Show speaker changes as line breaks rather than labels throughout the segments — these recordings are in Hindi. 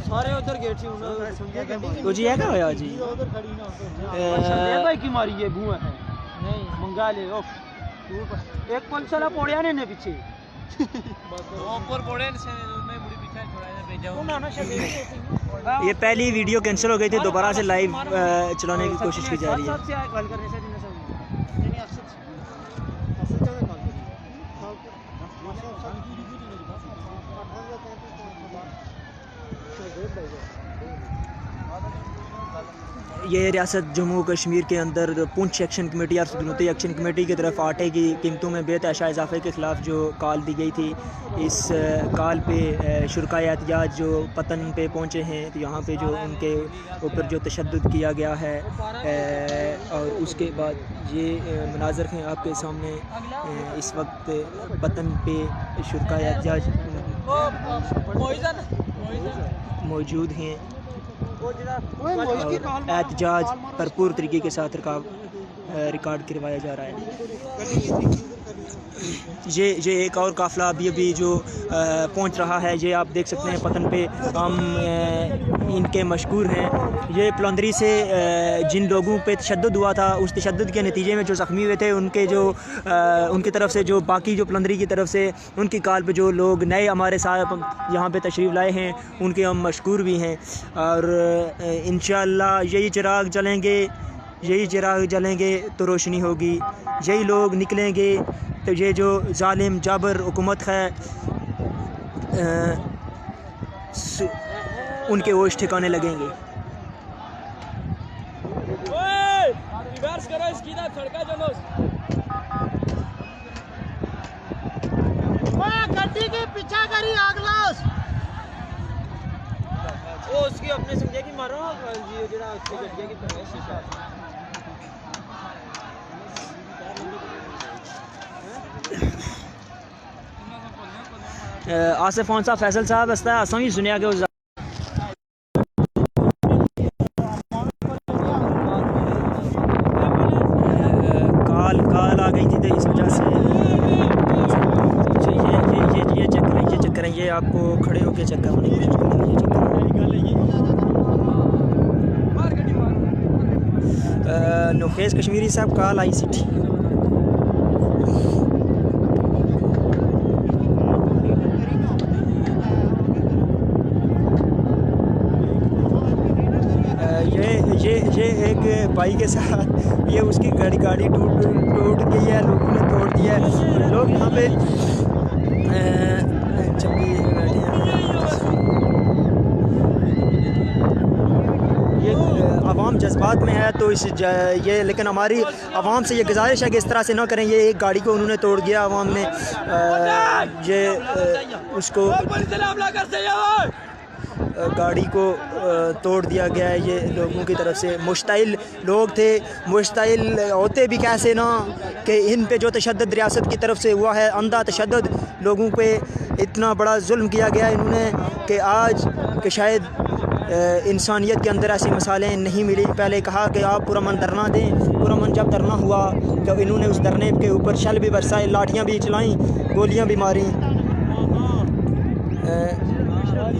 सारे उधर गेट से
जी है क्या होया जी
भाई की मारी है बुआ नहीं मंगा ले एक पंचला पोड़िया ने पीछे ऊपर पोड़े से मैं मुड़ी पीछे छोड़ा भेजा
ये पहली वीडियो कैंसिल हो गई थी, दोबारा से लाइव चलाने की कोशिश की जा रही है। ये रियासत जम्मू कश्मीर के अंदर पुंछ एक्शन कमेटी और सदनती एक्शन कमेटी की तरफ आटे की कीमतों में बेतहाशा इजाफे के ख़िलाफ़ जो कॉल दी गई थी, इस कॉल पे शुरकाए एहतजाज जो पतन पे पहुँचे हैं, तो यहाँ पे जो उनके ऊपर जो तशद्दुद किया गया है और उसके बाद ये मनाज़र हैं आपके सामने। इस वक्त पतन पे शुरकाए एहतजाज मौजूद हैं और एहतजाज भरपूर तरीके के साथ रिकॉर्ड करवाया जा रहा है। ये एक और काफ़िला अभी जो पहुंच रहा है, ये आप देख सकते हैं पतन पे हम इनके मशहूर हैं। ये पलंदरी से जिन लोगों पे तशद्दुद हुआ था, उस तशद्दुद के नतीजे में जो ज़ख्मी हुए थे उनकी तरफ से जो बाकी जो पलंदरी की तरफ से उनकी कॉल पे जो लोग नए हमारे साथ यहाँ पे तशरीफ़ लाए हैं, उनके हम मशहूर भी हैं। और इंशाअल्लाह यही चिराग जलेंगे तो रोशनी होगी, यही लोग निकलेंगे तो ये जो जालिम जाबर हुकूमत है उनके होश ठिकाने लगेंगे।
गड्डी के पीछा करी आगलास वो उसकी अपने समझे कि मारो जरा उसकी गड्डी की तरह शीशा
आसिफ खान साहब फैसल साहब हस्ता है असं भी सुनिया कि काल आ गई थी, तो इस वजह से ये चक्कर है, ये आपको खड़े होकर चेक करने की कोशिश करेंगे। ये चक्कर नुफेज़ कश्मीरी साहब काल आई सी थी। ये एक भाई के साथ ये उसकी गाड़ी टूट गई है, लोगों ने तोड़ दिया है। लोग यहाँ पे चप्पी बैठे हैं। ये आवाम जज्बात में है, तो ये लेकिन हमारी आवाम से ये गुजारिश है कि इस तरह से ना करें। ये एक गाड़ी को उन्होंने तोड़ दिया आवाम ने, ये उसको गाड़ी को तोड़ दिया गया है। ये लोगों की तरफ से मुश्ताइल लोग थे, मुश्ताइल होते भी कैसे ना कि इन पे जो तशद्दुद रियासत की तरफ से हुआ है, अंधा तशद्दुद लोगों पे इतना बड़ा जुल्म किया गया इन्होंने कि आज कि शायद इंसानियत के अंदर ऐसी मिसालें नहीं मिली। पहले कहा कि आप पुरअमन धरना दें, पुरअमन जब धरना हुआ तो इन्होंने उस धरने के ऊपर शल भी बरसाए, लाठियाँ भी चलाईं, गोलियाँ भी मारी।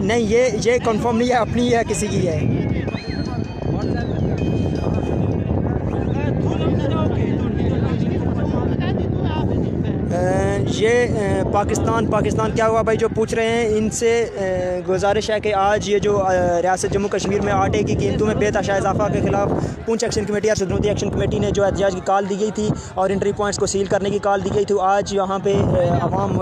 नहीं, ये कंफर्म नहीं है, अपनी है किसी की है। ये पाकिस्तान क्या हुआ भाई, जो पूछ रहे हैं इनसे गुजारिश है कि आज ये जो रियासत जम्मू कश्मीर में आटे की कीमतों में बेतहाशा इजाफा के खिलाफ पुंछ एक्शन कमेटी और सदनती एक्शन कमेटी ने जो एहतजाज की कॉल दी गई थी और एंट्री पॉइंट्स को सील करने की कॉल दी गई थी, आज यहाँ पे अवाम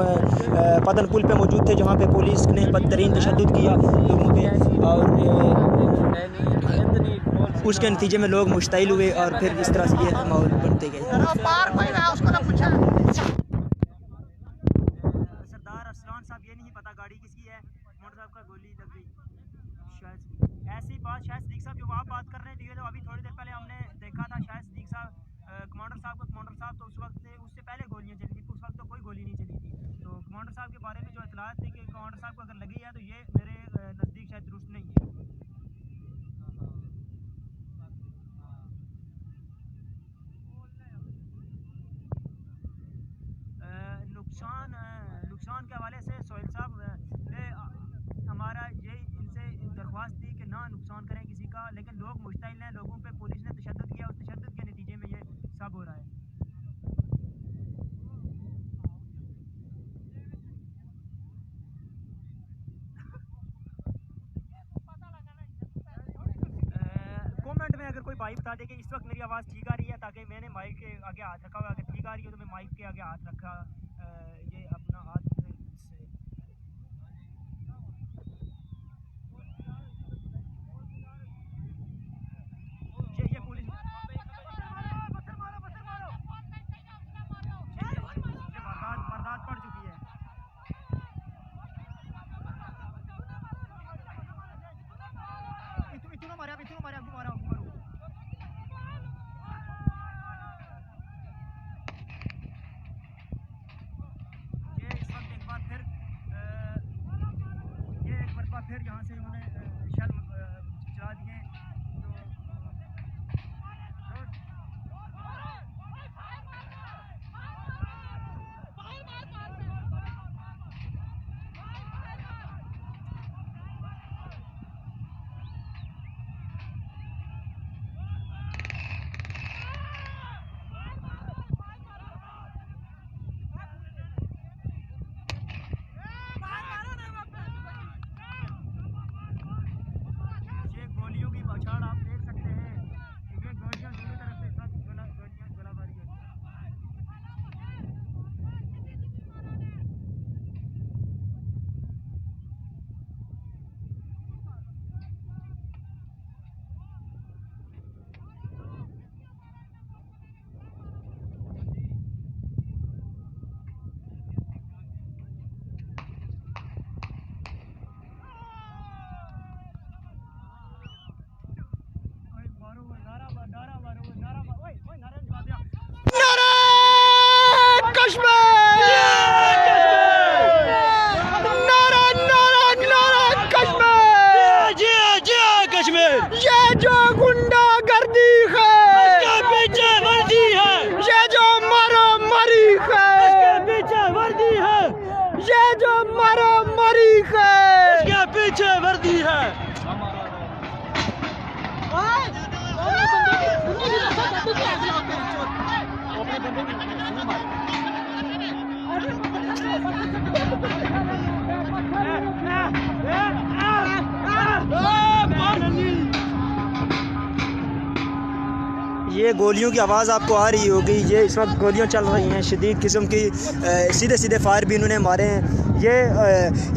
पतन पुल पे मौजूद थे, जहाँ पे पुलिस ने बदतरीन तशद्दुद किया लोगों पे और उसके नतीजे में लोग मुश्ताइल हुए और फिर इस तरह से ये माहौल बनते गए। ये नहीं पता गाड़ी किसकी है, मोटर साहब का गोली लग गई शायद। ऐसी बात शायद सिद्दीक साहब जो आप बात कर रहे थे, तो अभी थोड़ी देर पहले हमने देखा था शायद सिद्दीक साहब कमांडर साहब तो उस वक्त उससे पहले गोलियां चली थी, उस वक्त तो कोई गोली नहीं चली थी। तो कमांडर साहब के बारे में जो इतलात थी कि कमांडर साहब को अगर लगी है तो ये मेरे नज़दीक शायद दुरुस्त नहीं है। नुकसान माइक बता दें कि इस वक्त मेरी आवाज़ ठीक आ रही है, ताकि मैंने माइक के आगे हाथ रखा हुआ, अगर ठीक आ रही है तो मैं माइक के आगे हाथ रखा, ये अपना हाथ से ये पुलिस वारदात पड़ चुकी है। इतना मारा मारो। ये इस वक्त एक बार फिर यहाँ से उन्होंने शल चला दिए। ये जो गुंडागर्दी है, इसके पीछे वर्दी है। ये जो मारो मरी है, इसके पीछे वर्दी है। ये जो मारो मरी है, इसके पीछे वर्दी है। ये गोलियों की आवाज़ आपको आ रही होगी, ये इस वक्त गोलियां चल रही हैं शदीद किस्म की, सीधे फायर भी इन्होंने मारे हैं। ये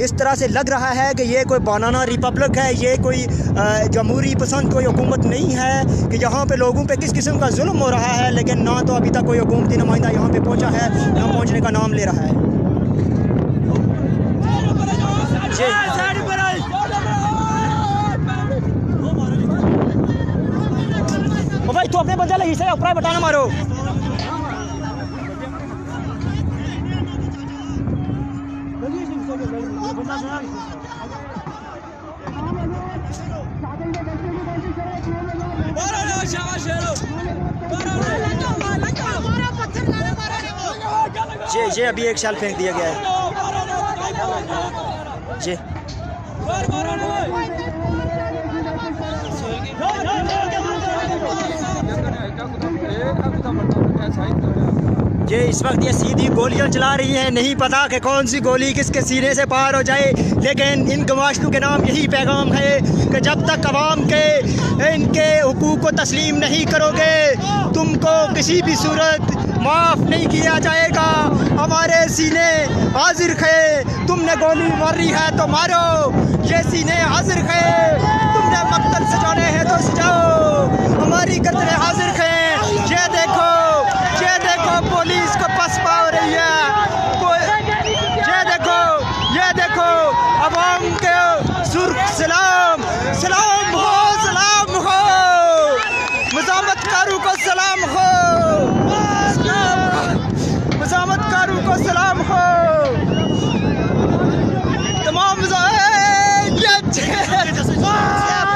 इस तरह से लग रहा है कि ये कोई बनाना रिपब्लिक है, ये कोई जमहूरी पसंद कोई हुकूमत नहीं है कि यहाँ पे लोगों पे किस किस्म का जुल्म हो रहा है, लेकिन ना तो अभी तक कोई हुकूमती नुमाइंदा यहाँ पे पहुँचा है, ना पहुँचने का नाम ले रहा है। ओ भाई, तू अपने बंदा लगी से ऊपर बटाना मारो। जी अभी एक शैल फेंक दिया गया है जी। ये इस वक्त ये सीधी गोलियां चला रही हैं, नहीं पता कि कौन सी गोली किसके सीने से पार हो जाए, लेकिन इन गवाशतों के नाम यही पैगाम है कि जब तक अवाम के इनके हुकूक को तस्लीम नहीं करोगे, तुमको किसी भी सूरत माफ़ नहीं किया जाएगा। हमारे सीने हाजिर है, तुमने गोली मारी है तो मारो, ये सीने हाजिर है, तुमने मकतल सजाने हैं तो सजाओ, हमारी गर्दनें हाजिर हैं। ये देखो पुलिस को पसपा हो रही है, ये देखो अवाम के सुर्ख सलाम हो, मज़ामतकारों को सलाम हो, मज़ामतकारों को सलाम हो, तमाम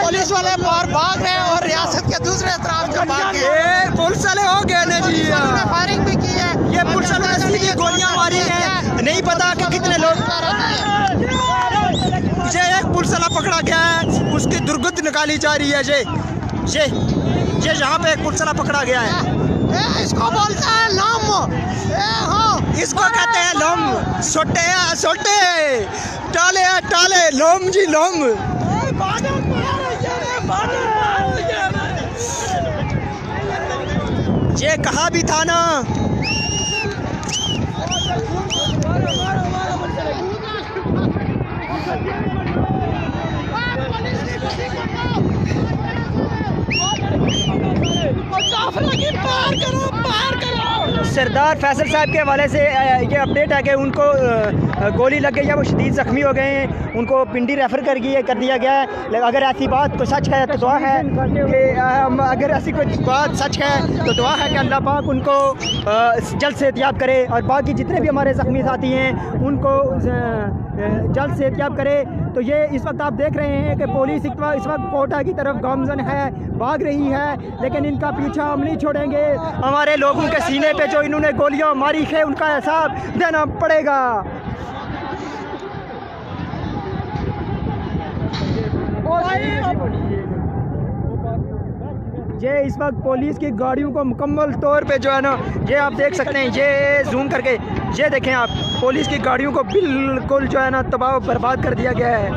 पुलिस वाले बाहर भाग रहे हैं और रियासत के दूसरे तरफ से भाग गए। पुलिस वाले हो गए ना जी, फायरिंग भी की है, ये पुलिस वाले ने सीधी गोलियां मारी हैं, नहीं पता कि कितने लोग। ये एक पुलिस वाला पकड़ा गया है, उसकी दुर्गंध निकाली जा रही है। ये यहाँ पे एक पुलिस वाला पकड़ा गया है, इसको बोलते हैं लम, इसको कहते हैं लम, सोटे टाले लोम जी लोम। ये कहा भी था ना। सरदार फैसल साहब के हवाले से ये अपडेट है कि उनको गोली लग गई है, वो शदीद ज़ख्मी हो गए हैं, उनको पिंडी रेफ़र कर दिया गया है। अगर ऐसी बात को सच है तो दुआ है कि अगर ऐसी कोई बात सच है तो दुआ है कि अल्लाह पाक उनको जल्द से एहतियात करे और बाकी जितने भी हमारे ज़ख्मी साथी हैं उनको जल्द से एहतियात करे। तो ये इस वक्त आप देख रहे हैं कि पुलिस इस वक्त कोटा की तरफ गामजन है, भाग रही है, लेकिन इनका पीछा हम नहीं छोड़ेंगे। हमारे लोगों के सीने पे जो इन्होंने गोलियां मारी है उनका हिसाब देना पड़ेगा। ये इस वक्त पुलिस की गाड़ियों को मुकम्मल तौर पे जो है ना, ये आप देख सकते हैं, ये जूम करके ये देखें आप, पुलिस की गाड़ियों को बिल्कुल जो है ना तबाह बर्बाद कर दिया गया है।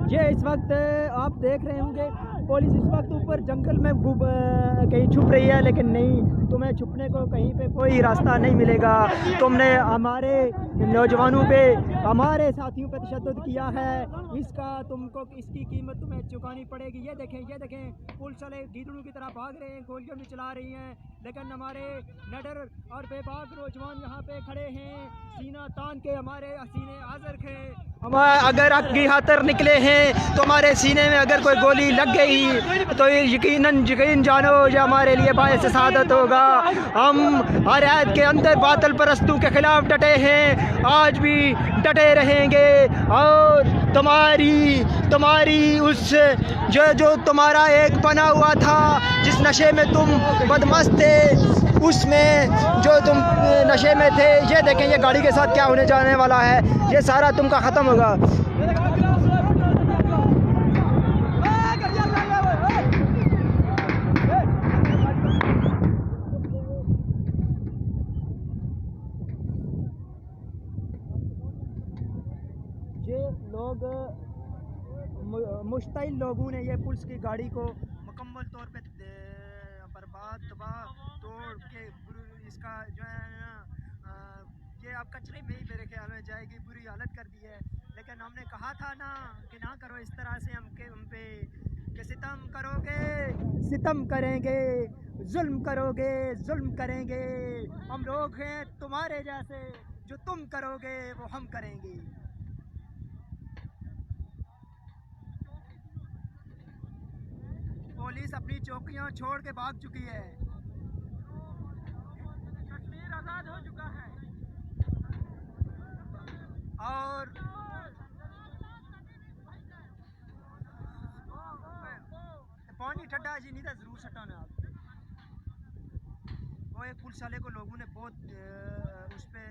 ये इस वक्त आप देख रहे होंगे पुलिस इस वक्त ऊपर जंगल में कहीं छुप रही है, लेकिन नहीं, तुम्हें छुपने को कहीं पे कोई रास्ता नहीं मिलेगा। तुमने हमारे नौजवानों पे, हमारे साथियों पे तशद्दुद किया है, इसका तुमको इसकी कीमत तुम्हें चुकानी पड़ेगी। ये देखें पुलिस वाले गीदड़ों की तरह भाग रहे हैं, गोलियां भी चला रही हैं, लेकिन हमारे नडर और बेबाक नौजवान यहाँ पे खड़े हैं, सीना तान के हमारे सीने हाजिर थे। हम अगर अक्की हाथर निकले हैं तो हमारे सीने में अगर कोई गोली लग गई तो यकीन जानो जो हमारे लिए बायस सादत होगा। हम हर ऐद के अंदर बातिल परस्तों के खिलाफ डटे हैं, आज भी डटे रहेंगे। और तुम्हारी उस जो तुम्हारा एक बना हुआ था, जिस नशे में तुम बदमस्त थे, उसमें जो तुम नशे में थे, ये देखें ये गाड़ी के साथ क्या होने जाने वाला है, ये सारा तुमका ख़त्म होगा। ये लोग मुश्तइल लोगों ने ये पुलिस की गाड़ी को मुकम्मल तौर पे बर्बाद तबाह तोड़ के इसका जो है ना ये आप कचरे में ही मेरे ख्याल में जाएगी, बुरी हालत कर दी है। लेकिन हमने कहा था ना कि ना करो इस तरह से हम पे कि सितम करोगे सितम करेंगे, जुल्म करोगे जुल्म करेंगे। हम लोग हैं तुम्हारे जैसे, जो तुम करोगे वो हम करेंगे। पुलिस अपनी चौकियां छोड़ के भाग चुकी है, कश्मीर आज़ाद हो चुका है। और पानी ठंडा जी नहीं था, जरूर सटाना आप। वो एक पुलिस वाले को लोगों ने बहुत उस पर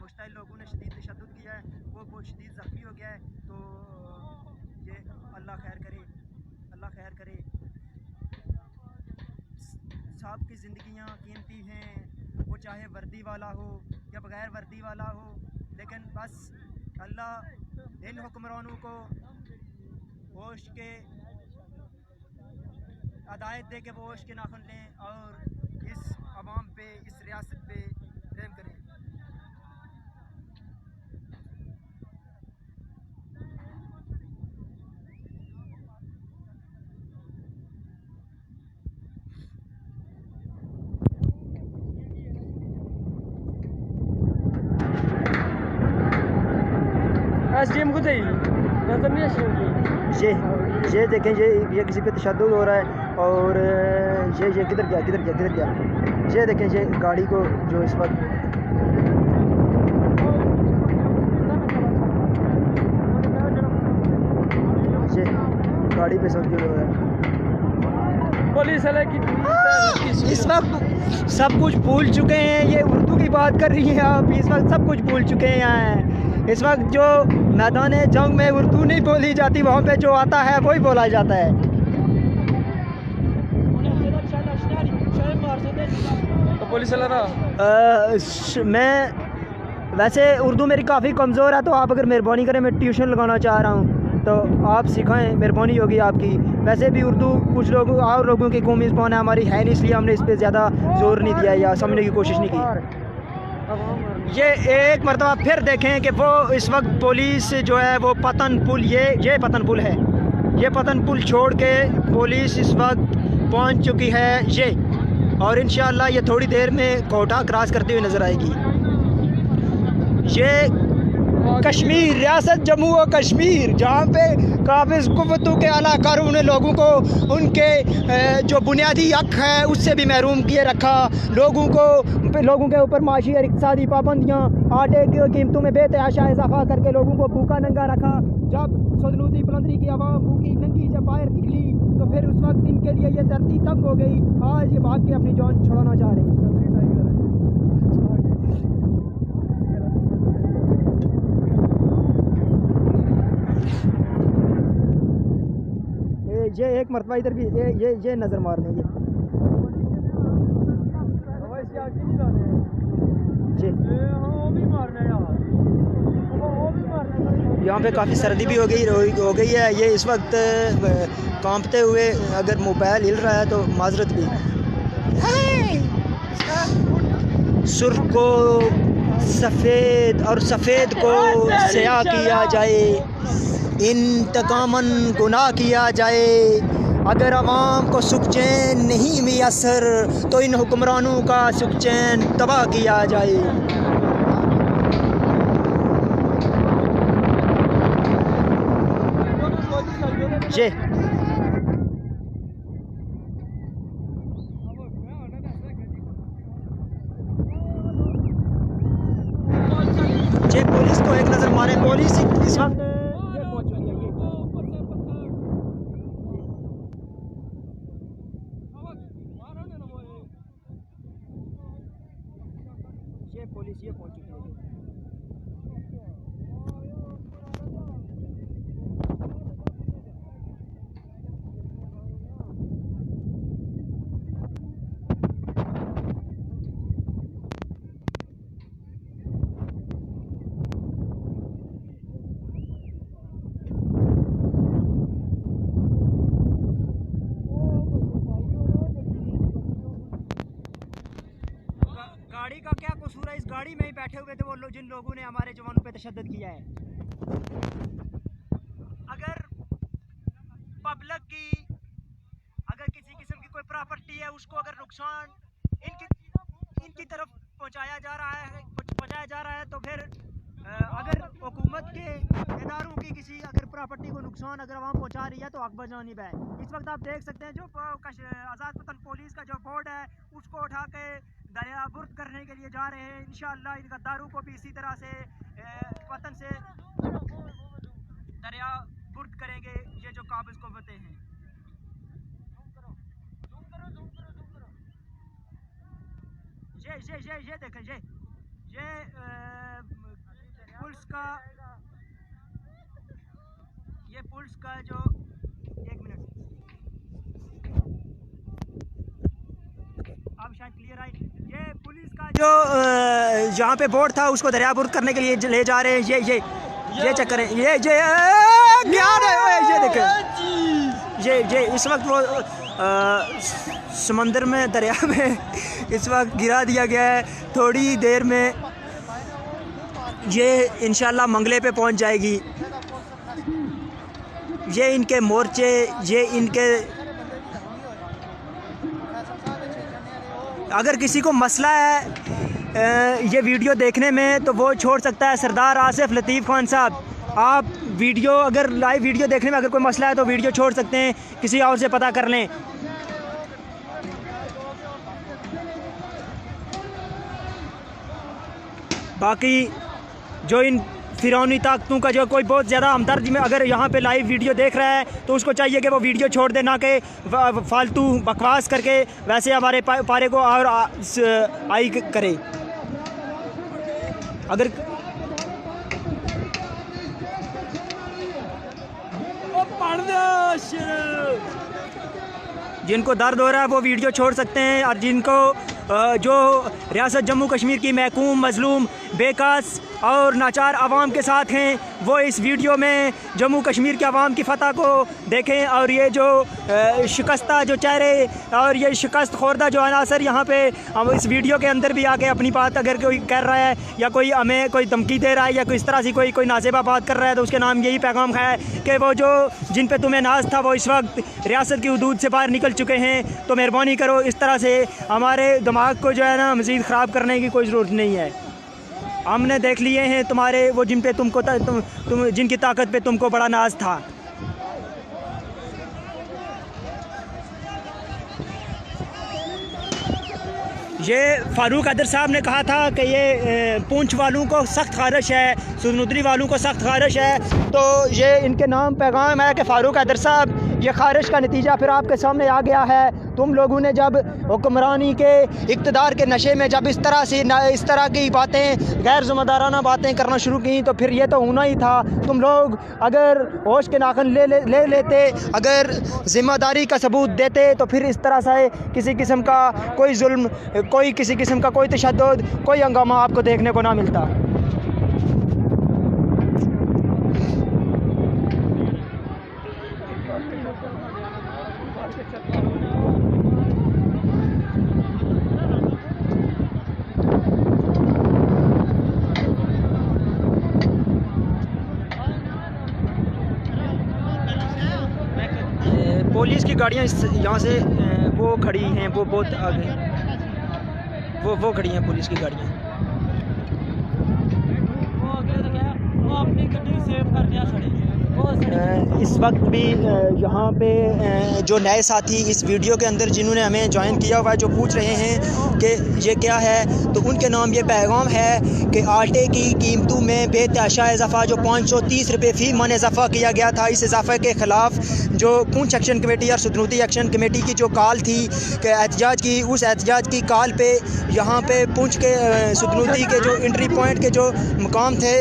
मुश्ताइल लोगों ने शदीद तशद्दुद किया है, वो बहुत शदीद ज़ख्मी हो गया है। तो ये अल्लाह खैर करे, अल्लाह खैर करे। साहब की ज़िंदगियाँ कीमती हैं, वो चाहे वर्दी वाला हो या बग़ैर वर्दी वाला हो, लेकिन बस अल्लाह इन हुक्मरानों को होश के हदायत दे के वो होश के नाखुन लें और इस अवाम पे, इस रियासत पे रहम करें। ये देखें, ये किसी पे तशद्दुद हो रहा है। और ये किधर गया, ये देखें, ये गाड़ी को जो इस वक्त ये गाड़ी पे सब हो रहा है। पुलिस वाले की इस वक्त सब कुछ भूल चुके हैं। ये उर्दू की बात कर रही हैं आप, इस वक्त सब कुछ भूल चुके हैं यहाँ। इस वक्त जो मैदान जंग में उर्दू नहीं बोली जाती, वहाँ पे जो आता है वही बोला जाता है।
पुलिस वाला
मैं वैसे उर्दू मेरी काफ़ी कमज़ोर है, तो आप अगर मेहरबानी करें, मैं ट्यूशन लगाना चाह रहा हूँ, तो आप सिखाएं, मेहरबानी होगी आपकी। वैसे भी उर्दू कुछ लोग और लोगों की कौमी ज़बान है, हमारी है नहीं, इसलिए हमने इस पर ज़्यादा जोर नहीं दिया या समझने की कोशिश नहीं की। ये एक मरतबा फिर देखें कि वो इस वक्त पुलिस जो है वो पतन पुल, ये पतन पुल है, ये पतन पुल छोड़ के पुलिस इस वक्त पहुंच चुकी है ये, और इंशाअल्लाह ये थोड़ी देर में कोटा क्रॉस करती हुई नज़र आएगी। ये कश्मीर, रियासत जम्मू और कश्मीर, जहाँ पे काबिज़ कुव्वतों के आला कारून ने लोगों को उनके जो बुनियादी हक है उससे भी महरूम किए रखा। लोगों के ऊपर माशी और इक़्तिसादी पाबंदियाँ, आटे की कीमतों में बेतहाशा इजाफा करके लोगों को भूखा नंगा रखा। जब सदनूती पलंदरी की आवाम भूखी नंगी जब बाहर निकली, तो फिर उस वक्त इनके लिए ये धरती तंग हो गई। आज ये भाग के अपनी जान छुड़ाना चाह रहे हैं। ये एक मरतबा इधर भी ये नज़र मार देंगे। यहाँ पे काफ़ी सर्दी भी हो गई है। ये इस वक्त कांपते हुए अगर मोबाइल हिल रहा है तो माजरत भी। सुर्ख को सफ़ेद और सफ़ेद को स्याह किया जाए, इंतकामन गुनाह किया जाए। अगर आवाम को सुख चैन नहीं मैसर तो इन हुक्मरानों का सुख चैन तबाह किया जाए। ये पुलिस को एक नज़र मारे। पुलिस इस वक्त ये पहुंच चुकी है। गाड़ी का क्या कसूर है? इस गाड़ी में ही बैठे हुए थे वो लोग जिन लोगों ने हमारे जवानों पे तशद्दुद किया है। अगर पब्लिक की अगर किसी किस्म की कोई प्रॉपर्टी है उसको अगर नुकसान इनकी तरफ पहुंचाया जा रहा है तो फिर अगर हुकूमत के इदारों की किसी अगर प्रॉपर्टी को नुकसान अगर आवाम पहुंचा रही है तो हक बजानिब है। इस वक्त आप देख सकते हैं जो आज़ाद वतन पुलिस का जो बोर्ड है उसको उठा के दरियाबुर्द करने के लिए जा रहे हैं। इंशाअल्लाह इन गद्दारों को भी इसी तरह से वतन से दरियाबुर्द करेंगे ये जो काबिज़ कुव्वतें हैं। ये देखें ये पुलिस का जो एक मिनट अब शायद क्लियर आई। ये पुलिस का जो जहाँ पे बोर्ड था उसको दरियाबुर्द करने के लिए ले जा रहे हैं। ये चक्कर है। ये देखें ये इस वक्त वो समंदर में दरिया में इस वक्त गिरा दिया गया है। थोड़ी देर में ये इंशाल्लाह मंगले पे पहुंच जाएगी। ये इनके मोर्चे, ये इनके अगर किसी को मसला है ये वीडियो देखने में तो वो छोड़ सकता है। सरदार आसिफ लतीफ़ खान साहब, आप वीडियो अगर लाइव वीडियो देखने में अगर कोई मसला है तो वीडियो छोड़ सकते हैं, किसी और से पता कर लें। बाकी जो इन फिरौनी ताकतों का जो कोई बहुत ज़्यादा हमदर्द में अगर यहाँ पे लाइव वीडियो देख रहा है तो उसको चाहिए कि वो वीडियो छोड़ दे, ना कि फालतू बकवास करके वैसे हमारे पारे को और आई करे। अगर जिनको दर्द हो रहा है वो वीडियो छोड़ सकते हैं और जिनको जो रियासत जम्मू कश्मीर की महकूम, मज़लूम, बेकास और नाचार आवाम के साथ हैं, वो इस वीडियो में जम्मू कश्मीर के आवाम की फ़तह को देखें। और ये जो शिकस्ता जो चेहरे और ये शिकस्त खोरदा जो अनासर यहाँ पे हम इस वीडियो के अंदर भी आके अपनी बात अगर कोई कर रहा है या कोई हमें कोई धमकी दे रहा है या कोई इस तरह से कोई नासेबा बात कर रहा है, तो उसके नाम यही पैगाम है कि वो जो जिन पे तुम्हें नाज था वो इस वक्त रियासत की हदूद से बाहर निकल चुके हैं। तो मेहरबानी करो, इस तरह से हमारे दिमाग को जो है ना मज़ीद ख़राब करने की कोई ज़रूरत नहीं है। हमने देख लिए हैं तुम्हारे वो जिन पे तुम जिनकी ताकत पे तुमको बड़ा नाज था। ये फ़ारूक अदर साहब ने कहा था कि ये पूंछ वालों को सख्त ख़ारिश है, सुदनूदरी वालों को सख्त ख़ारिश है। तो ये इनके नाम पैगाम है कि फ़ारूक अदर साहब, ये ख़ारिश का नतीजा फिर आपके सामने आ गया है। तुम लोगों ने जब हुक्मरानी के इक़्तिदार के नशे में जब इस तरह की बातें, गैर ज़िम्मेदाराना बातें करना शुरू की, तो फिर ये तो होना ही था। तुम लोग अगर होश के नाखन ले लेते, अगर ज़िम्मेदारी का सबूत देते, तो फिर इस तरह से किसी किस्म का कोई जुल्म, कोई किसी किस्म का कोई तशद्दुद, कोई हंगामा आपको देखने को ना मिलता। पुलिस की गाड़ियाँ यहाँ से वो खड़ी हैं, वो बहुत आगे वो खड़ी हैं पुलिस की गाड़ियाँ।
वो अपनी गड्डी सेव कर दिया खड़ी।
इस वक्त भी यहाँ पे जो नए साथी इस वीडियो के अंदर जिन्होंने हमें ज्वाइन किया हुआ है, जो पूछ रहे हैं कि ये क्या है, तो उनके नाम ये पैगाम है कि आटे की कीमतों में बेतहाशा इजाफा जो 530 रुपये फ़ी मन इजाफा किया गया था, इस इजाफे के ख़िलाफ़ जो पूंछ एक्शन कमेटी और सुदनूती एक्शन कमेटी की जो कॉल थी कि एहतजाज की, उस एहतजाज की कॉल पे यहाँ पे पूंछ के सुदनूती के जो एंट्री पॉइंट के जो मकाम थे,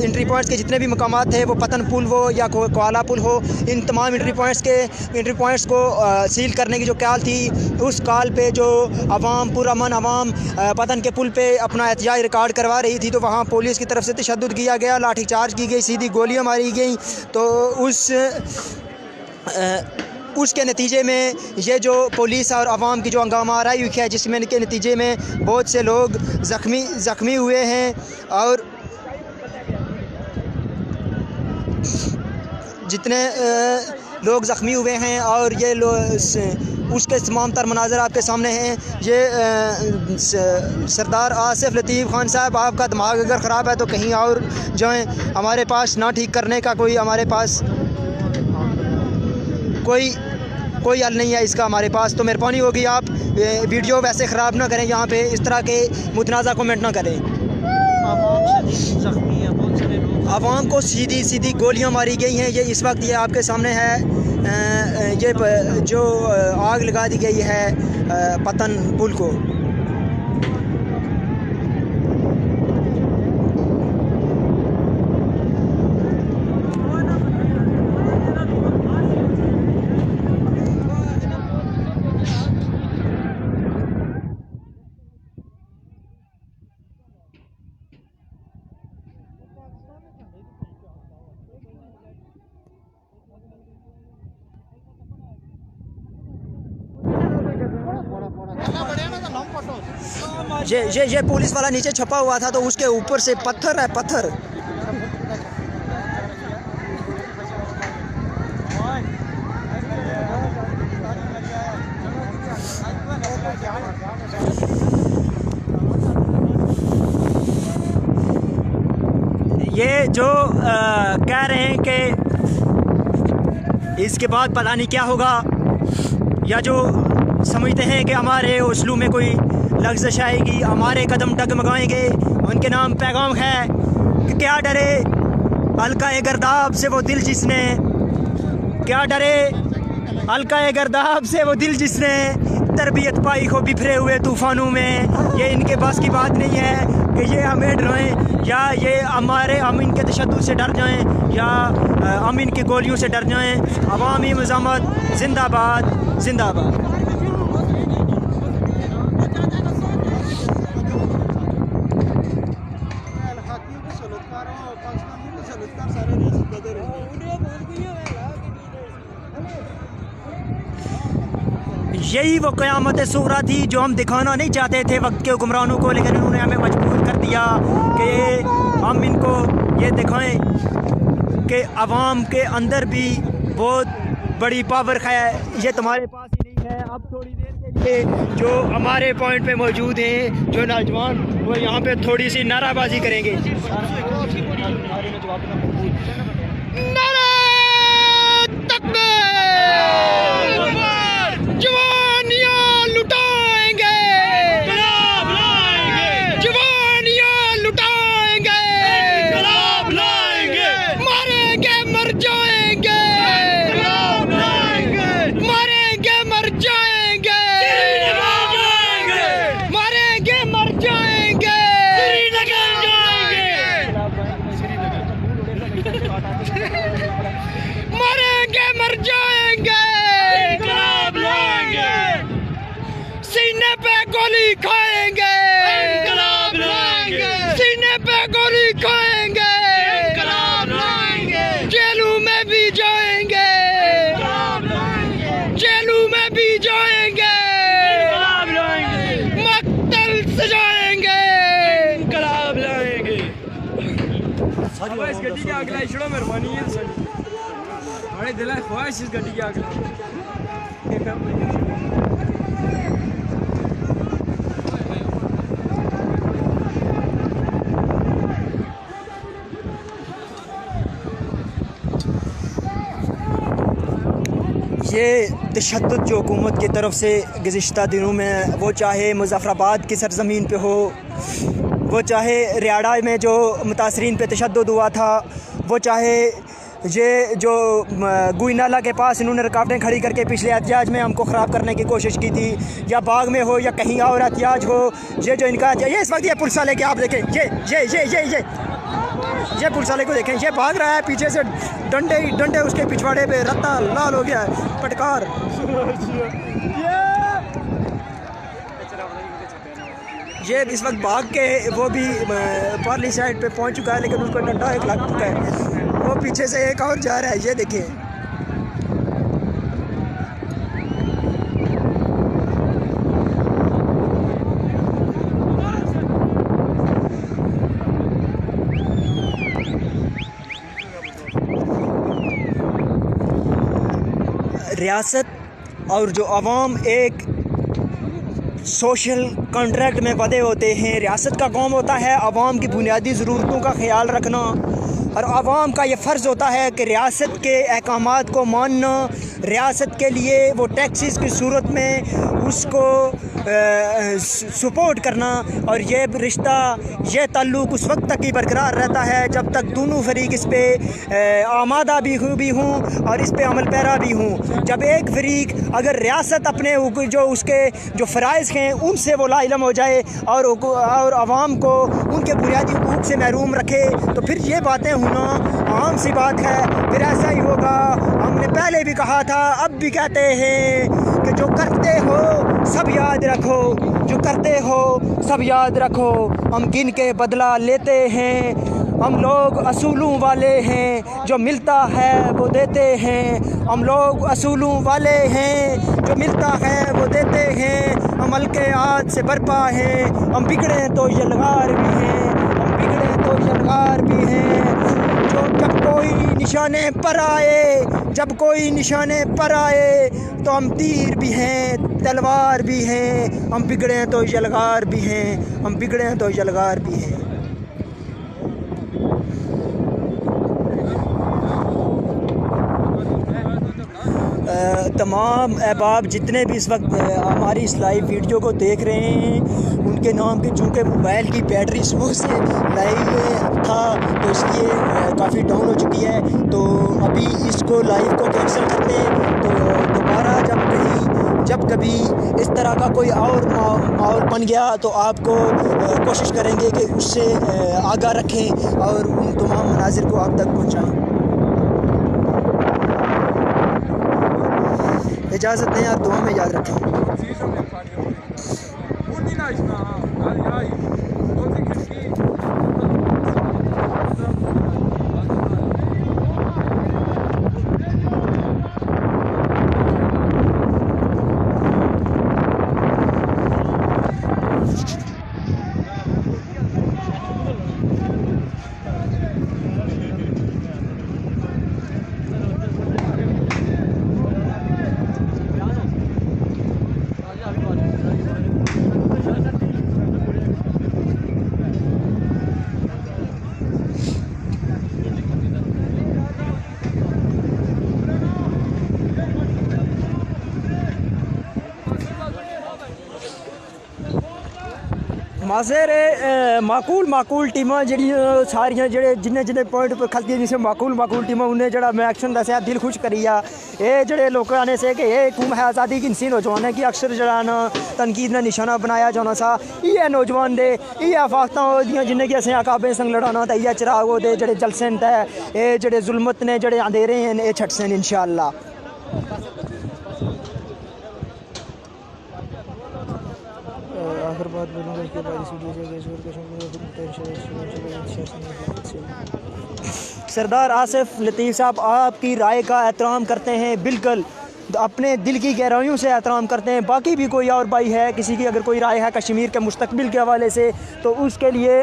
एंट्री पॉइंट्स के जितने भी मकामात थे, वो पतन पुल हो या कोला पुल हो, इन तमाम एंट्री पॉइंट्स को सील करने की जो कॉल थी, उस कॉल पे जो अवाम पुरअमन अवाम पतन के पुल पे अपना एहतजाज रिकॉर्ड करवा रही थी, तो वहाँ पुलिस की तरफ से तशद्दुद किया गया, लाठीचार्ज की गई, सीधी गोलियां मारी गई। तो उसके नतीजे में ये जो पुलिस और अवाम की जो हंगामा आ रही है, जिसमें के नतीजे में बहुत से लोग ज़ख्मी हुए हैं और जितने लोग ज़ख्मी हुए हैं और ये उसके तमाम तर मनाज़र आपके सामने हैं। ये सरदार आसिफ लतीफ़ खान साहब, आपका दिमाग अगर ख़राब है तो कहीं और जाएं, हमारे पास ना ठीक करने का कोई हमारे पास कोई हल नहीं है इसका हमारे पास। तो मेहरबानी होगी आप वीडियो वैसे ख़राब ना करें, यहाँ पे इस तरह के मुतनाज़ा कमेंट ना करें।
ज़ख्मी है, बहुत सारे लोग,
आवाम को सीधी गोलियां मारी गई हैं। ये इस वक्त ये आपके सामने है, ये जो आग लगा दी गई है पतन पुल को। ये पुलिस वाला नीचे छपा हुआ था, तो उसके ऊपर से पत्थर है, पत्थर। ये जो कह रहे हैं कि इसके बाद पता नहीं क्या होगा, या जो समझते हैं कि हमारे हौसलों में कोई लग़्ज़िश आएगी, हमारे कदम डगमगाएंगे, उनके नाम पैगाम है कि क्या डरे हल्का गर्दाब से वो दिल जिसने, क्या डरे हल्का गर्दाब से वो दिल जिसने तरबियत पाई हो बिखरे हुए तूफ़ानों में। ये इनके पास की बात नहीं है कि ये हमें डराएं या ये हम इनके तशद्दुद से डर जाएं या हम इनकी गोलियों से डर जाएं। अवामी मज़ामत जिंदाबाद जिंदाबाद। यही वो क़यामत सुग़रा थी जो हम दिखाना नहीं चाहते थे वक्त के हुक्मरानों को, लेकिन उन्होंने हमें मजबूर कर दिया कि हम इनको ये दिखाएं कि अवाम के अंदर भी बहुत बड़ी पावर है, ये तुम्हारे पास ही नहीं है। अब थोड़ी देर के लिए जो हमारे पॉइंट पे मौजूद हैं जो नौजवान, वो यहाँ पे थोड़ी सी नाराबाजी करेंगे। जवानियाँ लुटाएंगे, जवानियाँ लुटाएंगे, मारेंगे मर जाएंगे, मारेंगे मर जाएंगे, मारेंगे मर जाएंगे, मरेंगे मर जाएंगे, इनकलाब लाएंगे, सीने पे गोली खाएंगे, इनकलाब लाएंगे, सीने पे गोली खाएंगे, इनकलाब लाएंगे, जेलों में भी जाएंगे, इनकलाब लाएंगे, जेलों में भी जाएंगे, इनकलाब लाएंगे, मक्तल सजाएंगे, इनकलाब लाएंगे।
इस गड्डी की आग लाई छोड़ो, मेहरबानी है सर, बड़े दिल ख्वाहिश इस गड्डी की आग लाई।
ये तशद्दुद जो हुकूमत की तरफ से गुज़िश्ता दिनों में, वो चाहे मुज़फ़्फ़राबाद की सरज़मीन पे हो, वो चाहे रियाड़ा में जो मुतासरीन पे तशद्दुद हुआ था, वो चाहे ये जो गुइनाला के पास इन्होंने रुकावटें खड़ी करके पिछले एहतियाज में हमको ख़राब करने की कोशिश की थी, या बाग में हो या कहीं और एहतियाज हो, ये जो इनका ये इस वक्त ये पुलिस वाले के आप देखें, ये पुलिस वाले को देखें, ये भाग रहा है पीछे से, डंडे डंडे उसके पिछवाड़े पे रत्ता लाल हो गया है, पटकार। ये इस वक्त भाग के वो भी पार्ली साइड पे पहुंच चुका है, लेकिन उसको डंडा एक लग चुका है, वो पीछे से एक और जा रहा है, ये देखिए। रियासत और जो अवाम एक सोशल कॉन्ट्रैक्ट में बंधे होते हैं। रियासत का काम होता है अवाम की बुनियादी ज़रूरतों का ख्याल रखना, और अवाम का ये फ़र्ज़ होता है कि रियासत के अहकामात को मानना, रियासत के लिए वो टैक्सेस की सूरत में उसको सपोर्ट करना। और ये रिश्ता, ये ताल्लुक़ उस वक्त तक ही बरकरार रहता है जब तक दोनों फरीक इस पर आमादा भी हूँ और इस पर अमल पैरा भी हूँ। जब एक फरीक अगर रियासत अपने जो उसके जो फ़राइज़ हैं उनसे वो लाइलम हो जाए और आवाम को उनके बुनियादी हुकूक से महरूम रखे, तो फिर ये बातें होना आम सी बात है, फिर ऐसा ही होगा। हमने पहले भी कहा था, अब भी कहते हैं कि जो करते हो सब याद रखो, जो करते हो सब याद रखो। हम गिन के बदला लेते हैं, हम लोग असूलों वाले हैं, जो मिलता है वो देते हैं। हम लोग असूलों वाले हैं, जो मिलता है वो देते हैं। हम हल्के हाथ से बरपा हैं, हम बिगड़े तो यलगार भी हैं, हम बिगड़े तो यलगार भी हैं। जो जब कोई निशाने पर आए, जब कोई निशाने पर आए, तो हम तीर भी हैं, तलवार भी हैं। हम बिगड़े तो यलगार भी हैं, हम बिगड़े तो यलगार भी हैं। तमाम अहबाब जितने भी इस वक्त हमारी इस लाइव वीडियो को देख रहे हैं, उनके नाम के चूँकि मोबाइल की बैटरी सुबह से लाइव था तो इसलिए काफ़ी डाउन हो चुकी है, तो अभी इसको लाइव को कैंसिल करते हैं। तो दोबारा जब कभी इस तरह का कोई और माहौल बन गया तो आपको कोशिश करेंगे कि उससे आगाह रखें और उन तमाम मनाजिर को आप तक पहुँचाएँ। इजाज़त दें, आप दुआ में याद रखें। मासेरे माकूल टीमां जेह्ड़ियां सारियां जेह्ड़े जिन्ने पॉइंट पर खलदियां जिसे माकूल टीमां उन्हें जेह्ड़ा मैं एक्शन दस्सेआ दिल खुश करिया। ये जेह्ड़े लोग आने से कि ये हुकूम है आज़ादी की इंसी नौजवान की अक्सर जेह्ड़ा ना तनकीद ने निशाना बनाया जाना सा। इ'यै नौजवान दे इ'यै आफाकतां होदियां जिन्हें कि असें अकाबें संग लड़ाना ते इ'यै चिराग दे जेह्ड़े जलसे न ते एह् जेह्ड़े जुल्मत ने जेह्ड़े अंधेरे हैं एह् छटसे न इंशाअल्लाह। आखिर बात बोलूँगा इसके बाद इस वीडियो से सरदार आसिफ लतीफ़ साहब आपकी राय का एहतराम करते हैं, बिल्कुल अपने दिल की गहराइयों से एहतराम करते हैं। बाकी भी कोई और भाई है किसी की अगर कोई राय है कश्मीर के मुस्तकबिल के हवाले से तो उसके लिए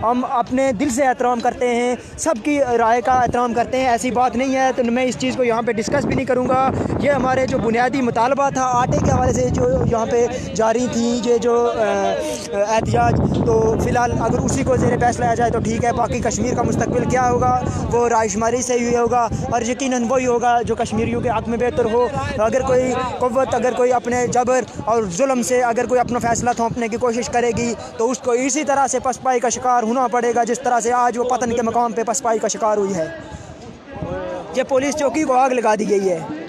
हम अपने दिल से एहतराम करते हैं, सबकी राय का एहतराम करते हैं। ऐसी बात नहीं है तो मैं इस चीज़ को यहाँ पे डिस्कस भी नहीं करूँगा। ये हमारे जो बुनियादी मुतालबा था आटे के हवाले से जो यहाँ पे जारी थी ये जो एहतजाज, तो फ़िलहाल अगर उसी को ज़ेर बहस लाया जाए तो ठीक है। बाकी कश्मीर का मुस्तकबिल क्या होगा वो रायशुमारी से ही होगा और यकीनन वही होगा जो कश्मीरियों के हक़ में बेहतर हो। अगर कोई क़ुव्वत अगर कोई अपने जबर और जुल्म से अगर कोई अपना फ़ैसला थोपने की कोशिश करेगी तो उसको इसी तरह से पसपाई का शिकार होना पड़ेगा जिस तरह से आज वो पतन के मकाम पे पसपाई का शिकार हुई है। ये पुलिस चौकी को आग लगा दी गई है।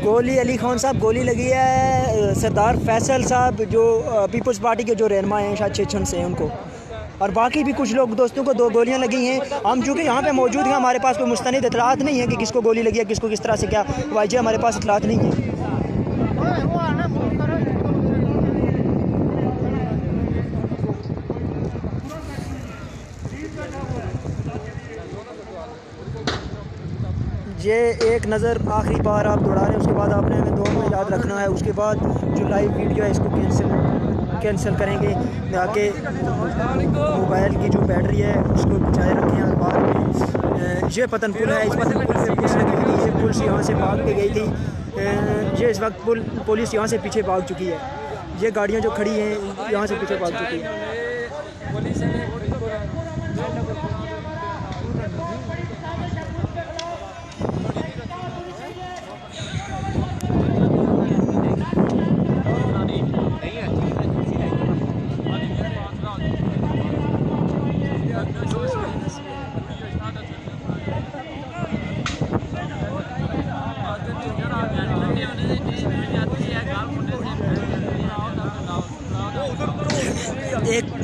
गोली अली खान साहब गोली लगी है सरदार फैसल साहब जो पीपल्स पार्टी के जो रहनुमा हैं शायद चेचन से हैं उनको, और बाकी भी कुछ लोग दोस्तों को 2 गोलियां लगी हैं। हम चूँकि यहाँ पे मौजूद हैं हमारे पास कोई मुस्तनिद इतलात नहीं है कि किसको गोली लगी है किसको किस तरह से क्या वाजह हमारे पास इतलात नहीं है। ये एक नज़र आखिरी बार आप दौड़ा रहे हैं उसके बाद आपने हमें 2 में याद रखना है। उसके बाद जो लाइव वीडियो है इसको कैंसिल करेंगे ताकि मोबाइल की जो बैटरी है उसको बचाए रखें। और बाद में ये पतन पुल है, इस पतन पुल से पुलिस लगी हुई थी, पुलिस यहाँ से भाग के गई थी। ये इस वक्त पुलिस यहाँ से पीछे भाग चुकी है। ये गाड़ियाँ जो खड़ी हैं यहाँ से पीछे भाग चुकी हैं।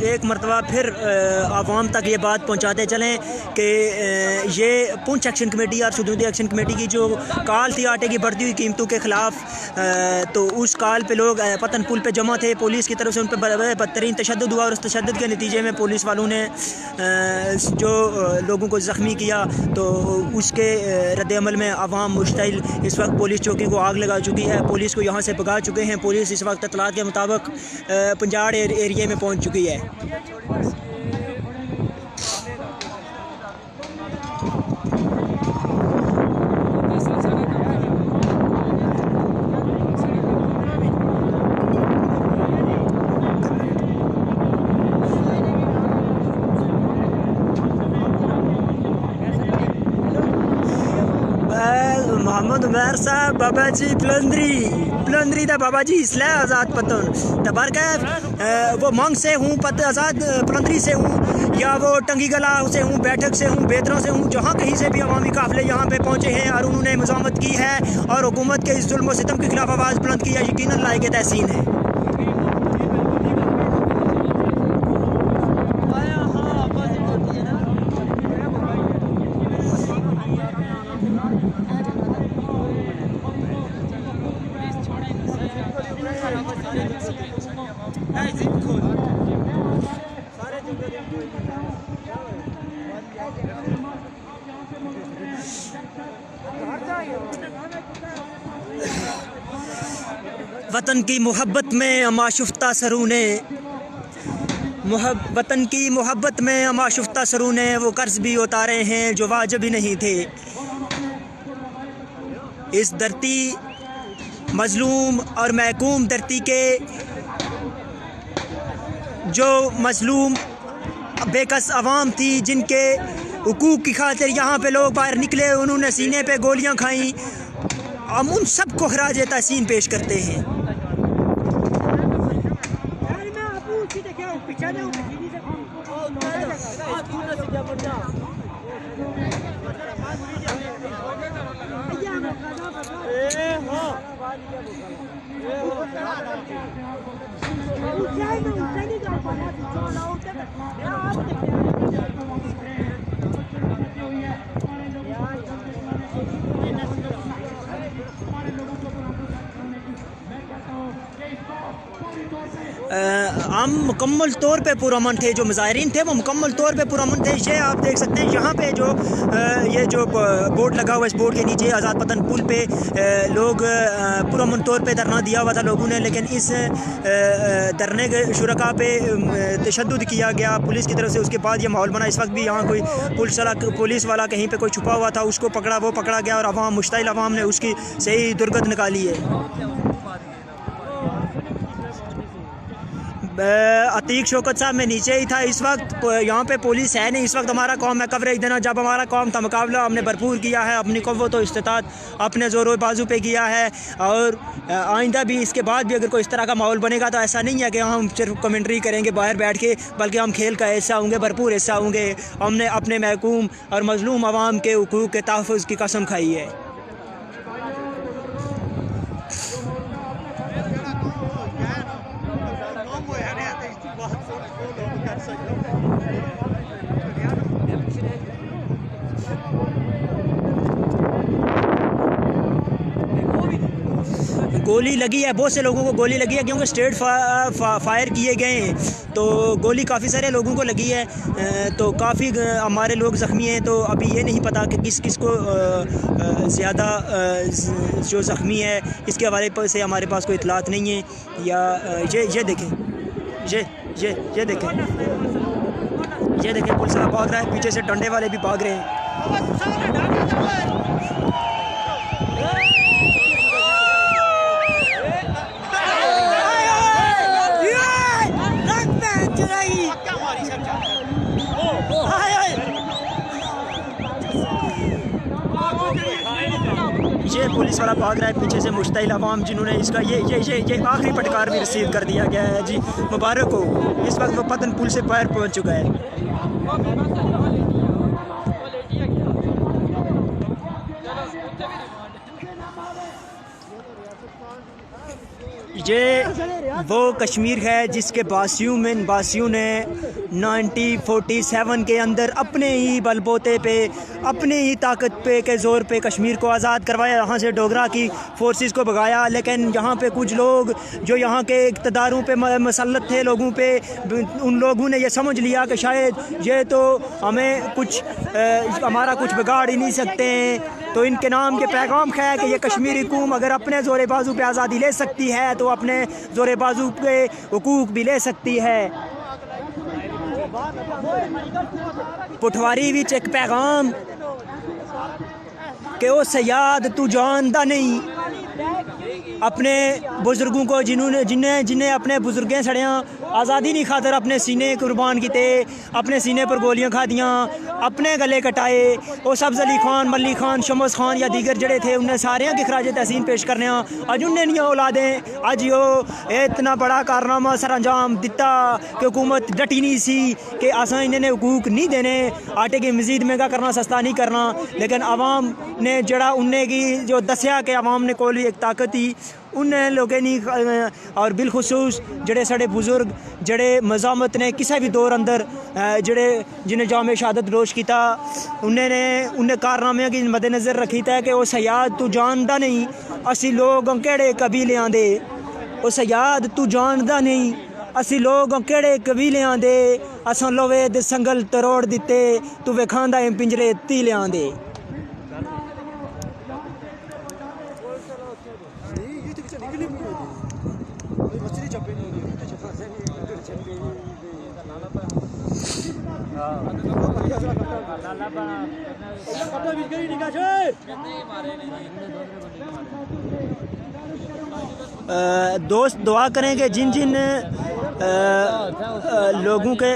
एक मरतबा फिर आवाम तक ये बात पहुँचाते चलें कि ये पुंछ एक्शन कमेटी और सुदूदी एक्शन कमेटी की जो कॉल थी आटे की बढ़ती हुई कीमतों के ख़िलाफ़, तो उस कॉल पे लोग पतन पुल पे जमा थे। पुलिस की तरफ से उन पर बदतरीन तशद्दुद हुआ और उस तशद्दुद के नतीजे में पुलिस वालों ने जो लोगों को ज़ख्मी किया, तो उसके रद्द-ए-अमल में आवाम मुश्तइल इस वक्त पुलिस चौकी को आग लगा चुकी है। पुलिस को यहाँ से भगा चुके हैं। पुलिस इस वक्त इत्तलात के मुताबिक पंजाड़ एरिया में पहुँच चुकी है। मोहम्मद उमर साहब बाबा जी पलंदरी दा बाबा जी इसलिए आज़ाद पतन तबरक वो मंग से हूँ पत आज़ाद पलंदरी से हूँ या वो टंगी गला से हूँ, बैठक से हूँ, बेदरों से हूँ, जहाँ कहीं से भी अवामी काफ़िले यहाँ पे पहुँचे हैं और उन्होंने मज़ामत की है और हुकूमत के इस जुल्म व सितम के खिलाफ आवाज़ बुलंद की है, यकीनन लायक तहसीन है। वतन की मोहब्बत में माशुफ्ता सरू ने वतन की मोहब्बत में अमाशुफ्ता सरू ने वो कर्ज भी उतारे हैं जो वाजिब ही नहीं थे। इस धरती मजलूम और महकूम धरती के जो मजलूम बेकस अवाम थी, जिनके हुकूक की खातिर यहाँ पे लोग बाहर निकले, उन्होंने सीने पे गोलियाँ खाईं, हम उन सब को खराज तहसीन पेश करते हैं। हम मुकम्मल तौर पे पुरअमन थे, जो मुज़ाहिरीन थे वो मुकम्मल तौर पे पुरअमन थे। ये आप देख सकते हैं यहाँ पे जो ये जो बोर्ड लगा हुआ है, इस बोर्ड के नीचे आज़ाद पतन पुल पे लोग पुरअमन तौर पे धरना दिया हुआ था लोगों ने, लेकिन इस धरने के शुरका पे तशद्दुद किया गया पुलिस की तरफ से। उसके बाद ये माहौल बना। इस वक्त भी यहाँ कोई पुलिस वाला कहीं पे कोई छुपा हुआ था, उसको वो पकड़ा गया और अवाम मुश्ताइल अवाम ने उसकी सही दुर्गत निकाली है। अतीक शौकत साहब मैं नीचे ही था इस वक्त, यहाँ पे पुलिस है नहीं। इस वक्त हमारा काम है कवरेज देना। जब हमारा काम था मुकाबला हमने भरपूर किया है, अपनी क़ुव्वत और इस्तिताअत अपने ज़ोर बाजू पे किया है, और आइंदा भी इसके बाद भी अगर कोई इस तरह का माहौल बनेगा तो ऐसा नहीं है कि हम सिर्फ कमेंट्री करेंगे बाहर बैठ के, बल्कि हम खेल का हिस्सा होंगे, भरपूर हिस्सा होंगे। हमने अपने महकूम और मजलूम अवाम के हुकूक के तहफ़्फ़ुज़ की कसम खाई है। गोली लगी है, बहुत से लोगों को गोली लगी है, क्योंकि स्ट्रेट फायर किए गए हैं, तो गोली काफ़ी सारे लोगों को लगी है। तो काफ़ी हमारे लोग ज़ख्मी हैं। तो अभी ये नहीं पता कि किस को ज़्यादा जो ज़ख्मी है, इसके हवाले से हमारे पास कोई इतलात नहीं है। या ये देखें, ये देखें, पुलिस वाला भाग रहा है, पीछे से डंडे वाले भी भाग रहे हैं। ये पुलिस वाला भाग रहा है, पीछे से मुश्ताइल अवाम जिन्होंने इसका ये आखिरी फटकार भी रिसीव कर दिया गया है जी। मुबारक हो। इस वक्त वो पतन पुल से बाहर पहुंच चुका है। ये वो कश्मीर है जिसके बासियों ने 1947 के अंदर अपने ही बलबोते पे, अपने ही ताकत पे के ज़ोर पे कश्मीर को आज़ाद करवाया, यहाँ से डोगरा की फोर्सेस को भगाया। लेकिन यहाँ पे कुछ लोग जो यहाँ के इक़्तिदारों पे मसल्लत थे लोगों पे, उन लोगों ने ये समझ लिया कि शायद ये तो हमें कुछ हमारा कुछ बिगाड़ ही नहीं सकते हैं। तो इनके नाम के पैगाम है कि ये कश्मीरी कौम अगर अपने ज़ोर बाजू पे आज़ादी ले सकती है तो अपने ज़ोर बाजू पे हुकूक भी ले सकती है। पटवारी विच एक पैगाम कि ओ सयाद तू जानदा नहीं अपने बुजुर्गों को, जिन्हें अपने बुजुर्गें सड़ियाँ आज़ादी नहीं खातर अपने सीने कुर्बान किते, अपने सीने पर गोलियां खा दियाँ, अपने गले कटाए। वो सब्ज़ अली खान, मल्ली खान, शमस खान या दीगर जड़े थे, उन्हें सारे की खराज तहसीन पेश करने। अज उन्हें नहीं औलादें, अज यो इतना बड़ा कारनामा सर अंजाम दिता कि हुकूमत डटी नहीं सी कि असा इन्हें हुकूक नहीं देने, आटे की मज़ीद महंगा करना, सस्ता नहीं करना। लेकिन आवाम ने जड़ा उन्हें की जो दसिया कि आवाम ने कोई एक ताकत ही उन्हें लोगों ने, और बिलखुसूस जड़े साढ़े बुजुर्ग जड़े मज़ामत ने किसी भी दौर अंदर जड़े जिन्हें जाम शहादत रोश किया, उन्हें कारनामे की मद्देनज़र रखी था कि वो सयाद तू जानदा नहीं असी लोग केड़े कबीलियां दे, वो सयाद तू जानदा नहीं असी लोग केड़े कबीलियां दे, असां लोवे दे संगल तरोड़ दिते, तू वेखांदा है पिंजरे तीलियां दे। दोस्त दुआ करें कि जिन जिन लोगों के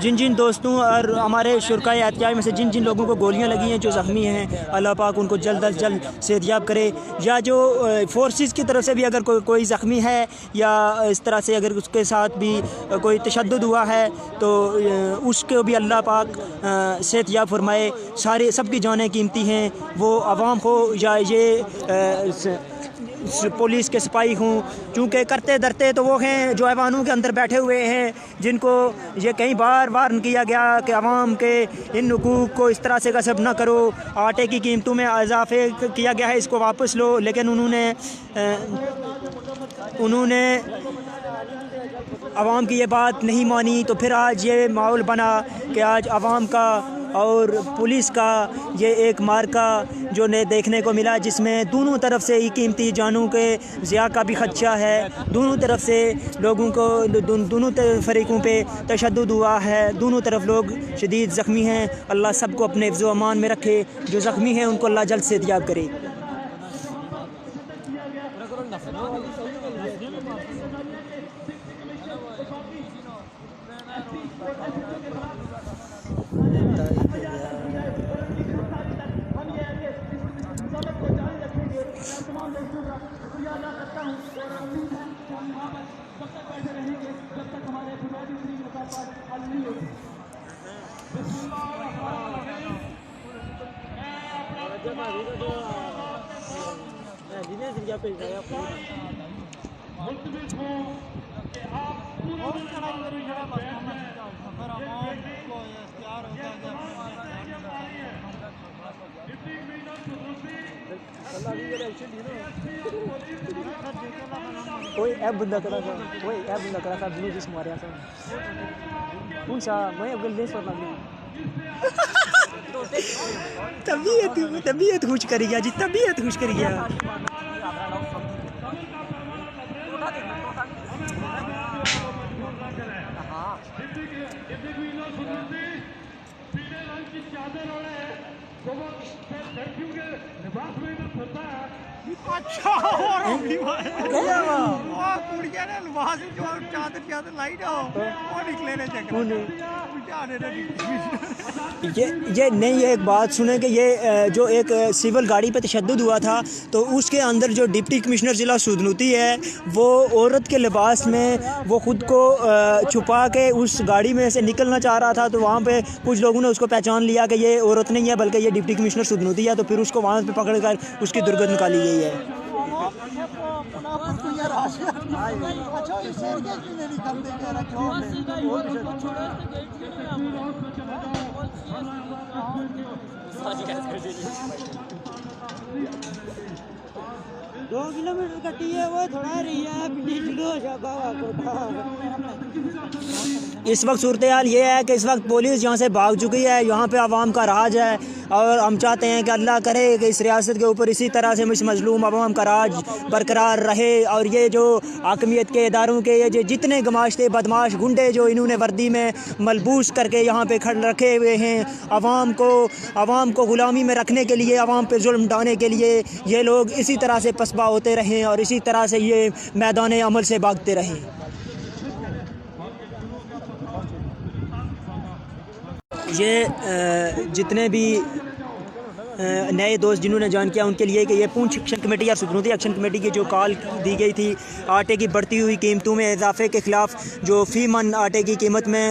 जिन दोस्तों और हमारे शुरकाए एहतियात में से जिन जिन लोगों को गोलियां लगी हैं, जो ज़ख्मी हैं, अल्लाह पाक उनको जल्द अज जल्द सेहतयाब करे। या जो फोर्सेस की तरफ से भी अगर कोई ज़ख्मी है या इस तरह से अगर उसके साथ भी कोई तशद्दुद हुआ है तो उसको भी अल्लाह पाक सेहतयाब फरमाए। सारे सबकी जानें कीमती हैं, वो आवाम हो या ये पुलिस के सिपाही हों, चूँकि करते धरते तो वो हैं जो ऐवानों के अंदर बैठे हुए हैं, जिनको ये कई बार वार्न किया गया कि आवाम के इन हुकूक़ को इस तरह से गसब ना करो, आटे की कीमतों में इजाफे किया गया है, इसको वापस लो। लेकिन उन्होंने आवाम की ये बात नहीं मानी, तो फिर आज ये माहौल बना कि आज आवाम का और पुलिस का ये एक मार्का जो ने देखने को मिला, जिसमें दोनों तरफ से ही कीमती जानों के ज़िया का भी खदशा है। दोनों तरफ से लोगों को दोनों फरीकों पे तशद्दुद हुआ है, दोनों तरफ लोग शदीद ज़ख्मी हैं। अल्लाह सबको अपने हिफ्ज़ व अमान में रखे, जो ज़ख्मी हैं उनको अल्लाह जल्द सेहतयाब करे। कोई ऐप बंदा करा था, कोई ऐप बंदा करा था ब्लू जिस मारे था कौन सा मैं अगर ले सोना तबीयत खुश कर गया जी, तबीयत खुश कर गया।
अच्छा और भी गया वो कुड़िया ने लिबास जो चादर लाई ना वो निकले ने चक्कर
ये नहीं, एक बात सुने कि ये जो एक सिविल गाड़ी पे तशद्दुद हुआ था, तो उसके अंदर जो डिप्टी कमिश्नर ज़िला सुदनूती है, वो औरत के लिबास में वो ख़ुद को छुपा के उस गाड़ी में से निकलना चाह रहा था। तो वहाँ पे कुछ लोगों ने उसको पहचान लिया कि ये औरत नहीं है बल्कि ये डिप्टी कमिश्नर सुदनूती है, तो फिर उसको वहाँ पे पकड़ कर उसकी दुर्गत निकाली गई है।
दो किलोमीटर कटी है वो थोड़ा रही है।
इस वक्त सूरत हाल ये है कि इस वक्त पुलिस यहाँ से भाग चुकी है, यहाँ पे आवाम का राज है, और हम चाहते हैं कि अल्लाह करे कि इस रियासत के ऊपर इसी तरह से मजलूम आवाम का राज बरकरार रहे। और ये जो हाकमियत के इदारों के ये जितने गमाशते बदमाश गुंडे जो इन्होंने वर्दी में मलबूस करके यहाँ पे खड़ रखे हुए हैं, आवाम को ग़ुलामी में रखने के लिए, आवाम पे जुल्म ढाने के लिए, ये लोग इसी तरह से पसबा होते रहें और इसी तरह से ये मैदान अमल से भागते रहें। ये जितने भी नए दोस्त जिन्होंने ज्वाइन किया उनके लिए कि ये पूंछ एक्शन कमेटी या सुदनूती एक्शन कमेटी की जो कॉल दी गई थी आटे की बढ़ती हुई कीमतों में इजाफे के ख़िलाफ़, जो फ़ी मन आटे की कीमत में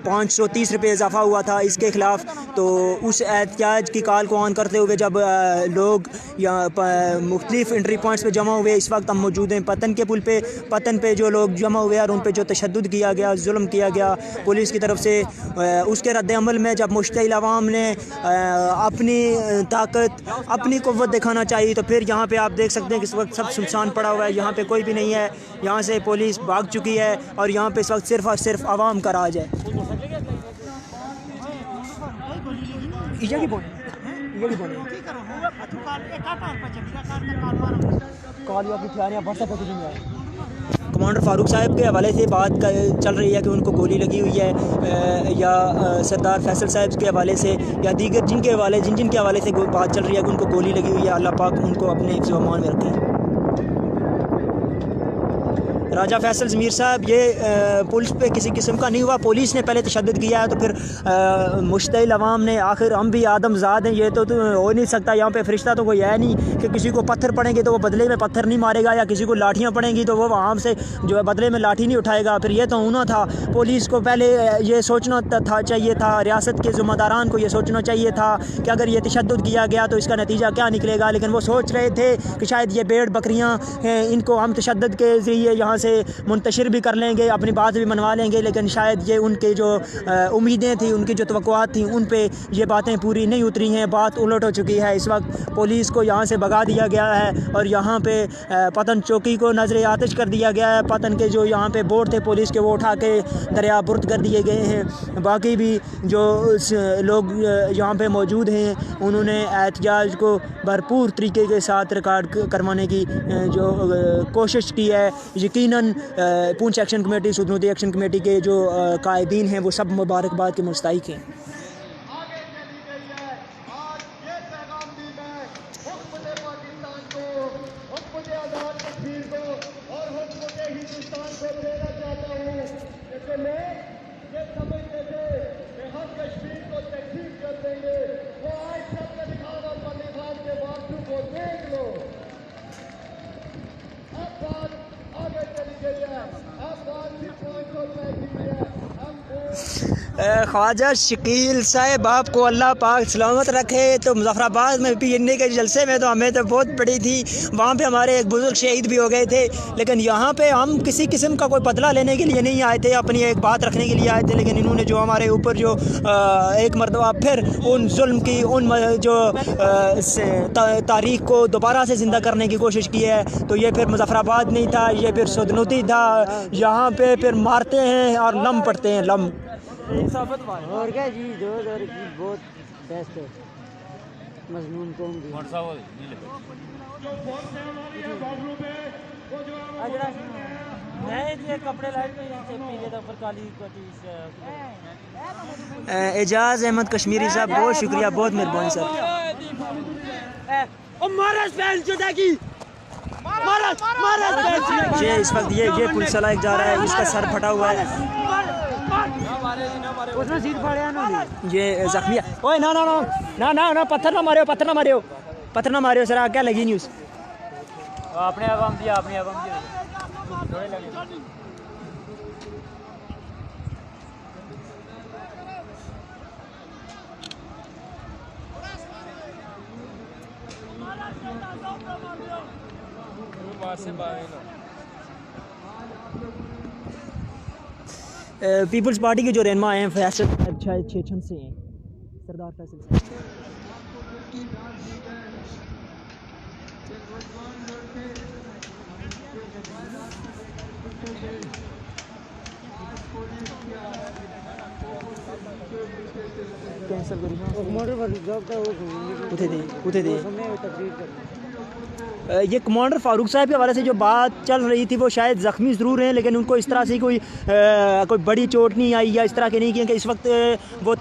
530 रुपये इजाफा हुआ था, इसके ख़िलाफ़ तो उस एहतियाज की कॉल को ऑन करते हुए जब लोग यहाँ मुख्तलिफ एंट्री पॉइंट्स पर जमा हुए, इस वक्त हम मौजूद हैं पतन के पुल पे। पतन पे जो लोग जमा हुए और उन पर जो तशद्दुद किया गया, जुल्म किया गया पुलिस की तरफ से, उसके रद्द-ए-अमल में जब मुश्तिल अवाम ने अपनी ताकत, अपनी क़ुव्वत दिखाना चाहिए, तो फिर यहाँ पे आप देख सकते हैं कि इस वक्त सब सुनसान पड़ा हुआ है, यहाँ पे कोई भी नहीं है, यहाँ से पुलिस भाग चुकी है और यहाँ पे इस वक्त सिर्फ़ और सिर्फ आवाम का राज है। कॉल कमांडर फारूक साहब के हवाले से बात चल रही है कि उनको गोली लगी हुई है, या सरदार फैसल साहब के हवाले से या दीगर जिन के हवाले से बात चल रही है कि उनको गोली लगी हुई है। अल्लाह पाक उनको अपने हिफ्ज़ व अमान में रखें। राजा फैसल ज़मीर साहब, ये पुलिस पे किसी किस्म का नहीं हुआ। पुलिस ने पहले तशद्दुद किया है तो फिर मुश्तिल अवाम ने, आखिर हम भी आदमज़ाद हैं, ये तो हो नहीं सकता। यहाँ पे फरिश्ता तो कोई है नहीं कि किसी को पत्थर पड़ेंगे तो वो बदले में पत्थर नहीं मारेगा, या किसी को लाठियाँ पड़ेंगी तो वो वहाँ से जो है बदले में लाठी नहीं उठाएगा। फिर ये तो होना था, पुलिस को पहले ये सोचना चाहिए था, रियासत के ज़िम्मेदारान को ये सोचना चाहिए था कि अगर ये तशद्दुद किया गया तो इसका नतीजा क्या निकलेगा। लेकिन वो सोच रहे थे कि शायद ये भेड़ बकरियाँ हैं, इनको हम तशद्दुद के ज़रिए यहाँ से मुंतशिर भी कर लेंगे, अपनी बात भी मनवा लेंगे। लेकिन शायद ये उनके जो उम्मीदें थी, उनकी जो तवक्कुआत थी, उन पे ये बातें पूरी नहीं उतरी हैं। बात उलट हो चुकी है। इस वक्त पुलिस को यहाँ से भगा दिया गया है और यहाँ पे पतन चौकी को नजर आतिश कर दिया गया है। पतन के जो यहाँ पे बोर्ड थे पुलिस के, वो उठा के दरिया बुर्द कर दिए गए हैं। बाकी भी जो लोग यहाँ पे मौजूद हैं, उन्होंने एहतजाज को भरपूर तरीके के साथ रिकॉर्ड करवाने की जो कोशिश की है। यकीनन पूंछ एक्शन कमेटी, सुदनूदी एक्शन कमेटी के जो कायदीन हैं वो सब मुबारकबाद के मुस्तहिक हैं। ख्वाजा शकील साहब, आपको अल्लाह पाक सलामत रखे। तो मुज़फ़्फ़राबाद में पीने के जलसे में तो हमें तो बहुत पड़ी थी, वहाँ पे हमारे एक बुज़ुर्ग शहीद भी हो गए थे। लेकिन यहाँ पे हम किसी किस्म का कोई बदला लेने के लिए नहीं आए थे, अपनी एक बात रखने के लिए आए थे। लेकिन इन्होंने जो हमारे ऊपर जो एक मरतबा फिर उन जुल्म की, उन जो तारीख़ को दोबारा से ज़िंदा करने की कोशिश की है। तो ये फिर मुज़फ़्फ़राबाद नहीं था, ये फिर सुदनूती था। यहाँ पे फिर मारते हैं और लम पड़ते हैं, लम।
और क्या जी, 2000 की बहुत बेस्ट है मजनून कौम की। नहीं जी, कपड़े लाइट में पीले तो ऊपर काली
एजाज अहमद कश्मीरी साहब, बहुत शुक्रिया, बहुत मेहरबानी सर। ये इस वक्त ये पुलिस वाला एक जा रहा है, इसका सर फटा हुआ है,
उसने सीट फाड़ा ना।
ये जख्मी है। ओए ना ना ना ना ना ना, पत्थर ना मारियो, पत्थर ना मारियो, पत्थर ना मारियो सर। क्या लगी न्यूज़
आपने आवाम दिया, आपने आवाम दिया थोड़े लगे।
पीपल्स पार्टी के जो रहनुमा हैं फैसल छेछन से हैं, सरदार फैसल से। कैंसल करी ये कमांडर फारूक साहब के हवाले से जो बात चल रही थी, वो शायद ज़ख्मी ज़रूर हैं, लेकिन उनको इस तरह से कोई बड़ी चोट नहीं आई या इस तरह के नहीं, क्योंकि इस वक्त वो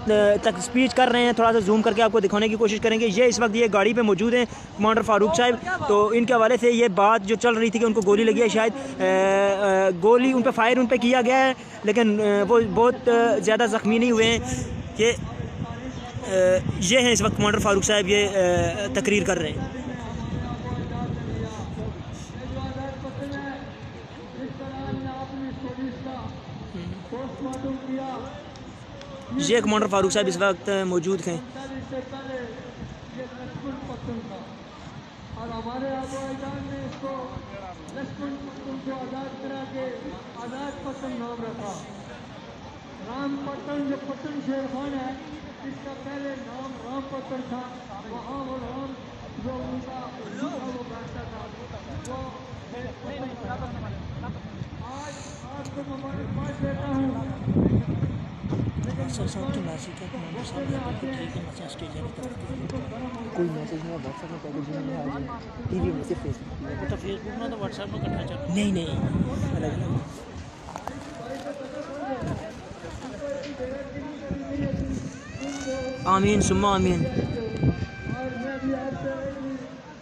तक स्पीच कर रहे हैं। थोड़ा सा जूम करके आपको दिखाने की कोशिश करेंगे। ये इस वक्त ये गाड़ी पे मौजूद हैं कमांडर फारूक साहब। तो इनके हवाले से ये बात जो चल रही थी कि उनको गोली लगी है, शायद गोली उन पर फायर उन पर किया गया है, लेकिन वो बहुत ज़्यादा ज़ख्मी नहीं हुए हैं। ये हैं इस वक्त कमांडर फारूक साहब, ये तकरीर कर रहे हैं। ये कमांडर फारूक साहब इस वक्त मौजूद हैं।
और हमारे आबादान ने इसको लक्ष्मण पत्तन को आज़ाद करा के आज़ाद पत्तन नाम रखा। राम पत्तन जो पत्तन शेर खान है, इसका पहले नाम राम पत्तन था। वहाँ वो राम जो उनका वो बैठता था, वो आज आपको मुबारकबाद देता हूँ।
कोई मैसेज नहीं व्हाट्सएप में पैकेज नहीं है आज टीवी में सिर्फ फेसबुक
तो फेसबुक में तो व्हाट्सएप में करना चाहिए।
नहीं नहीं अलग अलग आमीन सुम्मा आमीन।
और मैं भी आपसे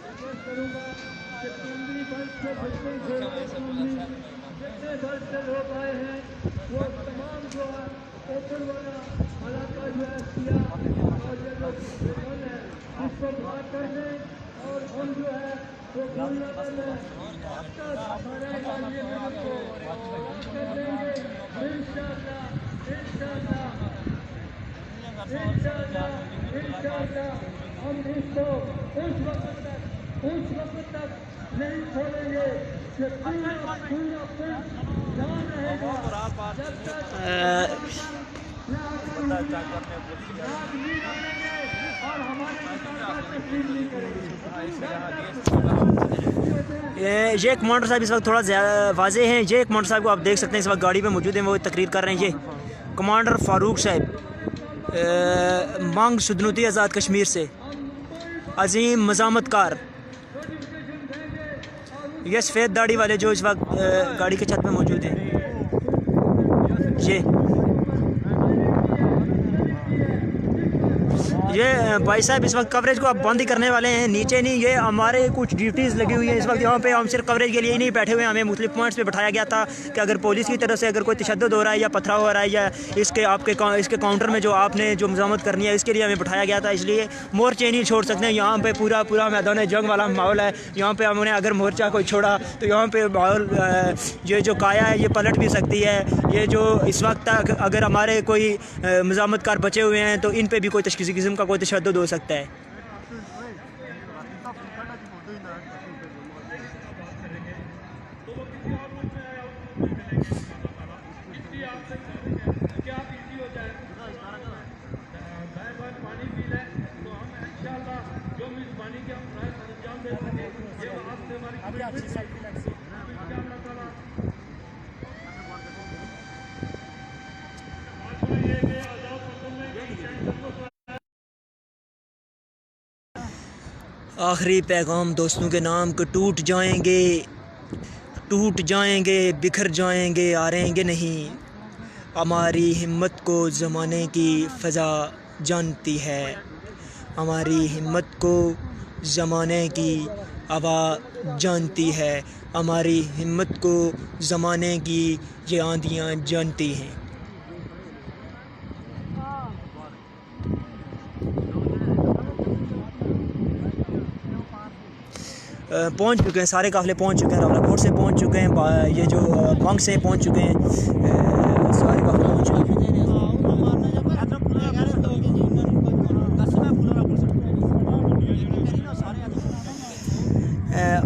रिक्वेस्ट करूंगा कि तुमरी बंद से जितने घर से लोग आए हैं वो तमाम जो है ओपन वाला इलाका जो है किया और ये लोग दुश्मन है इसको बात कर लें और हम जो है वो बोलना कर लें अब तक हमारे राज्य में को कर लेंगे इंशाअल्लाह इंशाअल्लाह इंशाअल्लाह इंशाअल्लाह हम इसको उस वक्त तक नहीं छोड़ेंगे कि पूरा जान रहेगा जब तक और हमारे तस्लीम नहीं करेंगे।
ये कमांडर साहब इस वक्त थोड़ा वाजे हैं। ये कमांडर साहब को आप देख सकते हैं इस वक्त गाड़ी में मौजूद हैं, वो तकरीर कर रहे हैं। ये कमांडर फारूक साहब मांग सुदनूती आज़ाद कश्मीर से अजीम मज़ामतकार, ये सफ़ेद दाढ़ी वाले जो इस वक्त गाड़ी के छत में मौजूद हैं। ये भाई साहब इस वक्त कवरेज को आप बंद ही करने वाले हैं, नीचे नहीं। ये हमारे कुछ ड्यूटीज़ लगी हुई है इस वक्त यहाँ पे। हम सिर्फ कवरेज के लिए ही नहीं बैठे हुए हैं, हमें मुख्तलिफ पॉइंट्स पे बैठाया गया था कि अगर पुलिस की तरफ से अगर कोई तशद्दुद हो रहा है या पथराव हो रहा है या इसके काउंटर में जो आपने जो मज़ामत करनी है इसके लिए हमें बैठाया गया था। इसलिए मोर्चे नहीं छोड़ सकते हैं। यहाँ पर पूरा मैदान जंग वाला माहौल है। यहाँ पर हमने अगर मोर्चा कोई छोड़ा तो यहाँ पर माहौल ये जो काया है ये पलट भी सकती है। ये जो इस वक्त तक अगर हमारे कोई मज़ामतकार बचे हुए हैं तो इन पर भी कोई किसी किस्म का कोई तशद्दुद हो सकता है। आखिरी पैगाम दोस्तों के नाम को टूट जाएंगे बिखर जाएंगे हारेंगे नहीं। हमारी हिम्मत को ज़माने की फ़ज़ा जानती है, हमारी हिम्मत को ज़माने की हवा जानती है, हमारी हिम्मत को ज़माने की ये आंधियाँ जानती हैं। पहुंच चुके हैं, सारे काफ़िले पहुंच चुके हैं। रावलाकोट से पहुंच चुके हैं, ये जो बंग से पहुंच चुके हैं, सारे काफ़िले पहुंच चुके हैं।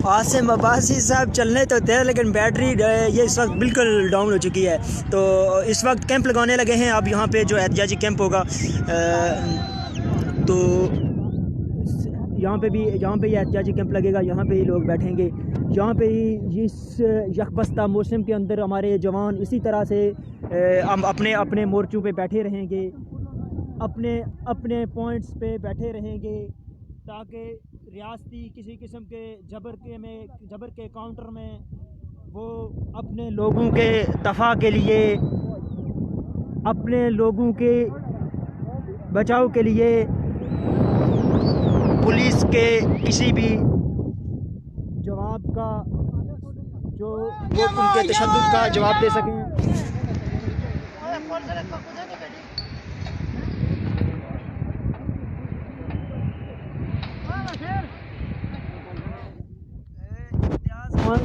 आसिम अब्बासी साहब चलने तो थे लेकिन बैटरी ये इस वक्त बिल्कुल डाउन हो चुकी है, तो इस वक्त कैंप लगाने लगे हैं। अब यहाँ पे जो एहतिजाजी कैंप होगा तो यहाँ पे ये एहतिजाजी कैंप लगेगा, यहाँ पे ही लोग बैठेंगे। यहाँ पे ही इस यकबस्ता मौसम के अंदर हमारे जवान इसी तरह से हम अपने मोर्चों पे बैठे रहेंगे, अपने पॉइंट्स पे बैठे रहेंगे ताकि रियासती किसी किस्म के जबर के काउंटर में वो अपने लोगों के दफ़ा के लिए, अपने लोगों के बचाव के लिए पुलिस के किसी भी जवाब का जो वो उनके तशद्दुद का जवाब दे सकें।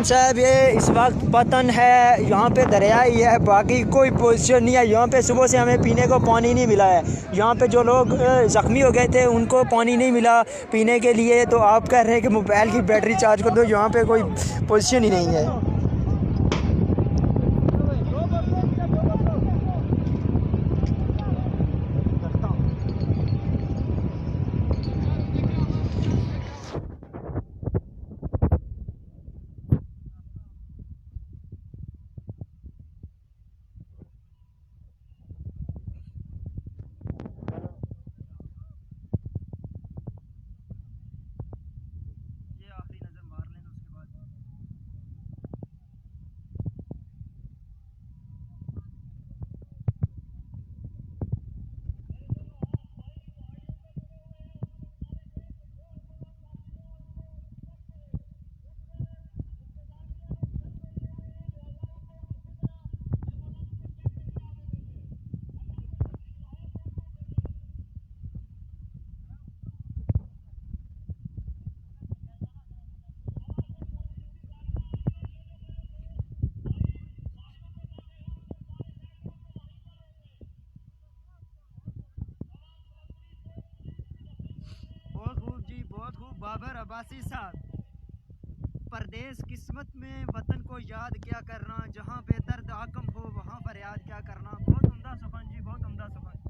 साहब ये इस वक्त पतन है, यहाँ पे दरिया ही है, बाकी कोई पोजीशन नहीं है। यहाँ पे सुबह से हमें पीने को पानी नहीं मिला है। यहाँ पे जो लोग ज़ख्मी हो गए थे उनको पानी नहीं मिला पीने के लिए, तो आप कह रहे हैं कि मोबाइल की बैटरी चार्ज कर दो। यहाँ पे कोई पोजीशन ही नहीं है। अब्बासी साहब, परदेश किस्मत में वतन को याद क्या करना, जहाँ बेदर्द आकम हो वहाँ फरियाद क्या करना। बहुत उम्दा सुखन जी, बहुत उम्दा सुखन।